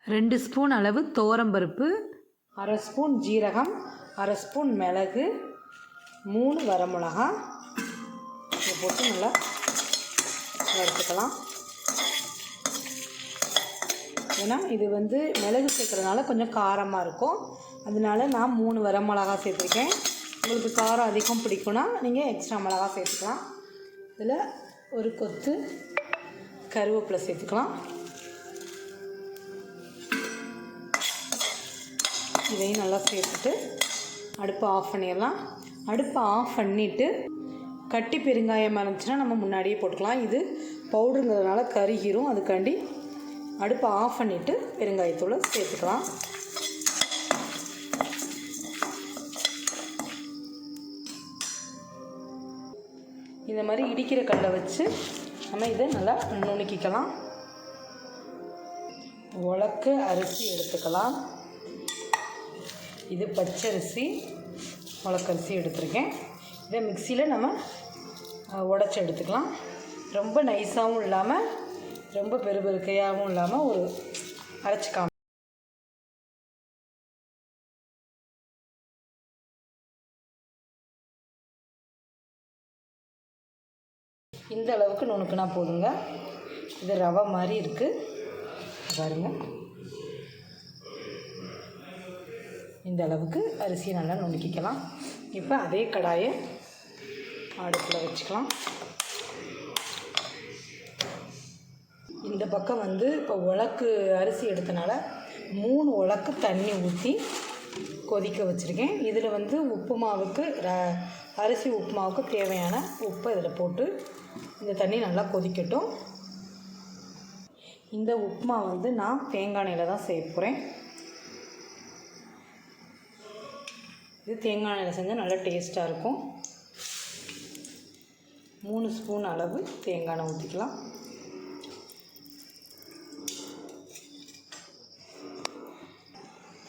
2 spoon அளவு துவரம்பருப்பு, 1/2 spoon ஜீரகம், 1/2 ஸ்பூன் மிளகு, 3 வரமிளகா இதை போட்டு நல்லா வறுத்துக்கலாம். ஏன்னா இது மிளகு சேர்க்குறதுனால கொஞ்சம் காரமாக இருக்கும், அதனால நான் 3 வரமிளகா சேர்த்துருக்கேன். உங்களுக்கு காரம் அதிகம் பிடிக்கும்னா நீங்கள் எக்ஸ்ட்ரா மிளகா சேர்த்துக்கலாம். இதில் ஒரு கொத்து கருவேப்பிலை சேர்த்துக்கலாம். இதையும் நல்லா சேர்த்துட்டு அடுப்பை ஆஃப் பண்ணிடலாம். அடுப்பை ஆஃப் பண்ணிவிட்டு கட்டி பெருங்காயம் இருந்துச்சுன்னா நம்ம முன்னாடியே போட்டுக்கலாம். இது பவுடருங்கிறதுனால கருகிரும், அதுக்காண்டி அடுப்பை ஆஃப் பண்ணிவிட்டு பெருங்காயத்தூளை சேர்த்துக்கலாம். இந்த மாதிரி இடிக்கிற கல்லை வச்சு நம்ம இதை நல்லா நுணுக்கிக்கலாம். உலக்கு அரிசி எடுத்துக்கலாம். இது பச்சரிசி உலக்கரிசி எடுத்துருக்கேன். இதை மிக்சியில் நம்ம உடச்சி எடுத்துக்கலாம். ரொம்ப நைஸாகவும் இல்லாமல் ரொம்ப பெருபெருக்கையாகவும் இல்லாமல் ஒரு அரைச்சிக்காம இந்த அளவுக்கு நுணுக்குனா போதுங்க. இது ரவை மாதிரி இருக்குது பாருங்கள். இந்த அளவுக்கு அரிசியை நல்லா நுணுக்கிக்கலாம். இப்போ அதே கடாயை அடுப்பில் வச்சுக்கலாம். இந்த பக்கம் இப்போ உலக்கு அரிசி எடுத்தனால 3 உலக்கு தண்ணி ஊற்றி கொதிக்க வச்சுருக்கேன். இதில் உப்பு மாவுக்கு அரிசி உப்புமாவுக்கு தேவையான உப்பை இதில் போட்டு இந்த தண்ணி நல்லா கொதிக்கட்டும். இந்த உப்புமா நான் தேங்காய் எண்ணெயில் தான் செய்ய போகிறேன். இது தேங்காய் எண்ணெயில் செஞ்சால் நல்லா டேஸ்ட்டாக இருக்கும். 3 ஸ்பூன் அளவு தேங்காய் எண்ணெய் ஊற்றிக்கலாம்.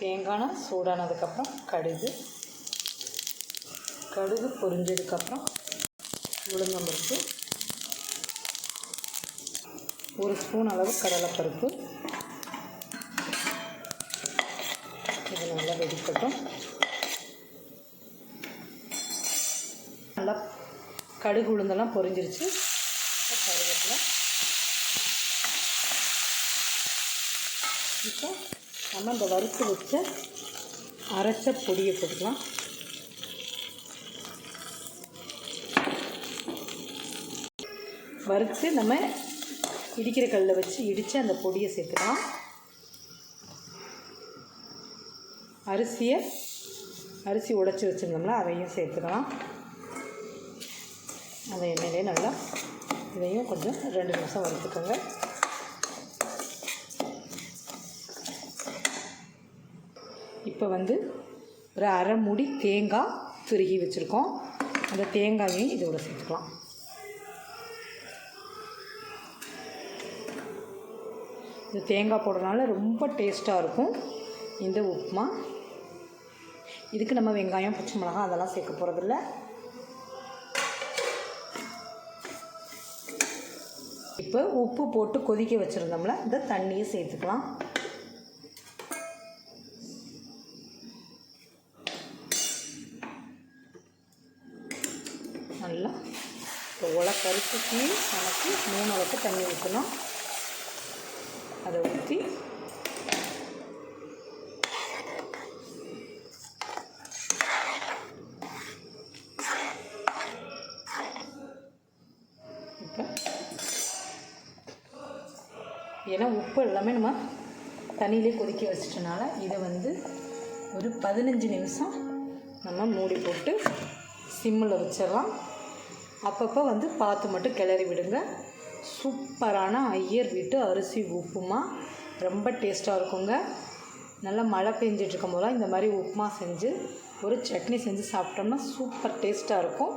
தேங்காய் எண்ணெய் சூடானதுக்கப்புறம் கடுகு பொரிஞ்சதுக்கப்புறம் உளுந்தம்பருப்பு, 1 ஸ்பூன் அளவு கடலைப்பருப்பு, இது நல்லா வெடிக்கட்டும். நல்லா கடுகு உளுந்தெல்லாம் பொரிஞ்சிருச்சு. இப்போ கருவேப்பிலை, இப்போ நம்ம இந்த வறுத்து வச்ச அரைச்ச பொடியை போட்டுக்கலாம். வறுத்து நம்ம இடிக்கிற கல்லில் வச்சு இடித்து அந்த பொடியை சேர்த்துக்கலாம். அரிசி உடைச்சி வச்சுருந்தோம்னா அதையும் சேர்த்துக்கலாம். அந்த எண்ணெயிலே நல்லா இதையும் கொஞ்சம் 2 நிமிஷம் வறுத்துக்கோங்க. இப்போ ஒரு அரை மூடி தேங்காய் துருகி வச்சுருக்கோம். அந்த தேங்காயையும் இதோட சேர்த்துக்கலாம். இந்த தேங்காய் போடுறதுனால ரொம்ப டேஸ்ட்டாக இருக்கும் இந்த உப்புமா. இதுக்கு நம்ம வெங்காயம், பச்சை மிளகாய் அதெல்லாம் சேர்க்க போகிறதில்ல. இப்போ உப்பு போட்டு கொதிக்க வச்சுருந்தோம்ல இந்த தண்ணியை சேர்த்துக்கலாம். நல்லா இப்போ உலக்கரிசிக்கு நமக்கு 3 அளவுக்கு தண்ணி ஊற்றணும். அதை ஊற்றி இப்போ ஏன்னா உப்பு எல்லாமே நம்ம தண்ணியிலே கொதிக்க வச்சிட்டனால இதை ஒரு 15 நிமிஷம் நம்ம மூடி போட்டு சிம்மில் வச்சிடலாம். அப்பப்போ பார்த்து மட்டும் கிளறி விடுங்க. சூப்பரான ஐயர் வீட்டு அரிசி உப்புமா ரொம்ப டேஸ்ட்டாக இருக்குங்க. நல்லா மழை பெஞ்சிட்ருக்கும் போதெல்லாம் இந்த மாதிரி உப்புமா செஞ்சு ஒரு சட்னி செஞ்சு சாப்பிட்டோம்னா சூப்பர் டேஸ்ட்டாக இருக்கும்.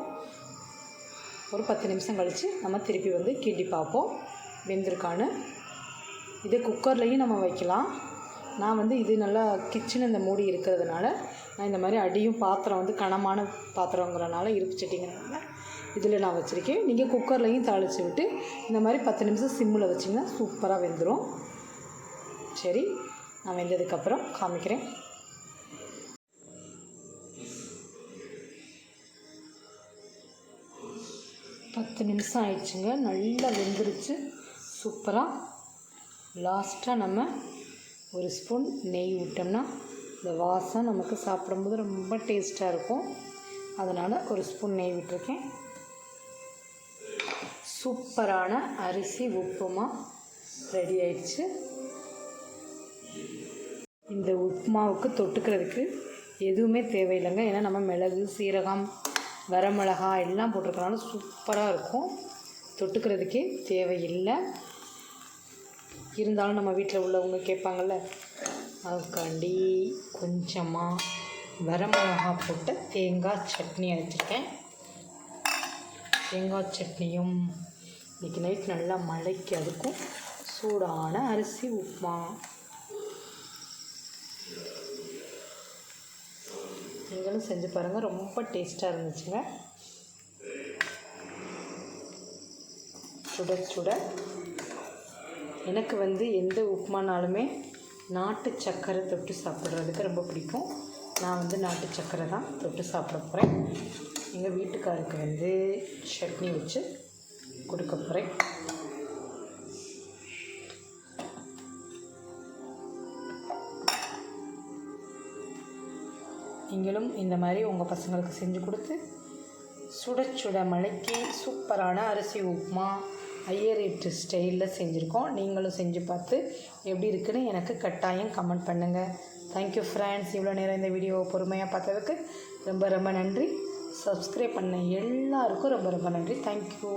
ஒரு 10 நிமிஷம் கழித்து நம்ம திருப்பி கிண்டி பார்ப்போம் வெந்திருக்கான்னு. இதே குக்கர்லேயும் நம்ம வைக்கலாம். நான் இது நல்லா கிச்சன் இந்த மூடி இருக்கிறதுனால நான் இந்த மாதிரி அடியும் பாத்திரம் கனமான பாத்திரங்கிறனால இருப்பு சட்டிங்கிறனால இதில் நான் வச்சுருக்கேன். நீங்கள் குக்கர்லையும் தாளித்து விட்டு இந்த மாதிரி 10 நிமிஷம் சிம்மில் வச்சிங்கன்னா சூப்பராக வெந்துடும். சரி, நான் வெந்ததுக்கப்புறம் காமிக்கிறேன். பத்து நிமிஷம் ஆயிடுச்சுங்க. நல்லா வெந்துருச்சு சூப்பராக. லாஸ்ட்டாக நம்ம ஒரு ஸ்பூன் நெய் விட்டோம்னா இந்த வாசம் நமக்கு சாப்பிடும்போது ரொம்ப டேஸ்ட்டாக இருக்கும். அதனால் ஒரு ஸ்பூன் நெய் விட்டுருக்கேன். சூப்பரான அரிசி உப்புமா ரெடி ஆயிடுச்சு. இந்த உப்புமாவுக்கு தொட்டுக்கிறதுக்கு எதுவுமே தேவையில்லைங்க. ஏன்னா நம்ம மிளகு, சீரகம், வரமிளகாய் எல்லாம் போட்டிருக்கனால சூப்பராக இருக்கும். தொட்டுக்கிறதுக்கே தேவையில்லை. இருந்தாலும் நம்ம வீட்டில் உள்ளவங்க கேட்பாங்கள்ல, அதுக்காண்டி கொஞ்சமாக வரமிளகாய் போட்டு தேங்காய் சட்னி அரைச்சிருக்கேன். தேங்காய் சட்னியும் இன்றைக்கி நைட் நல்லா மழைக்கு அதுக்கும் சூடான அரிசி உப்புமா. நீங்களும் செஞ்சு பாருங்கள், ரொம்ப டேஸ்ட்டாக இருந்துச்சுங்க. சுட சுட எனக்கு எந்த உப்புமானாலுமே நாட்டு சர்க்கரை தொட்டு சாப்பிட்றதுக்கு ரொம்ப பிடிக்கும். நான் நாட்டு சர்க்கரை தான் தொட்டு சாப்பிட போகிறேன். எங்கள் வீட்டுக்காருக்கு சட்னி வச்சு கொடுக்க போகிறேன். நீங்களும் இந்த மாதிரி உங்கள் பசங்களுக்கு செஞ்சு கொடுத்து சுட சுட மழைக்கு சூப்பரான அரிசி உப்புமா ஐயர் வீட்டு ஸ்டைலில் செஞ்சுருக்கோம். நீங்களும் செஞ்சு பார்த்து எப்படி இருக்குன்னு எனக்கு கட்டாயம் கமெண்ட் பண்ணுங்கள். Thank you friends. இவ்வளோ நேரம் இந்த வீடியோவை பொறுமையாக பார்த்ததுக்கு ரொம்ப ரொம்ப நன்றி. சப்ஸ்கிரைப் பண்ண எல்லாருக்கும் ரொம்ப ரொம்ப நன்றி. தேங்க்யூ.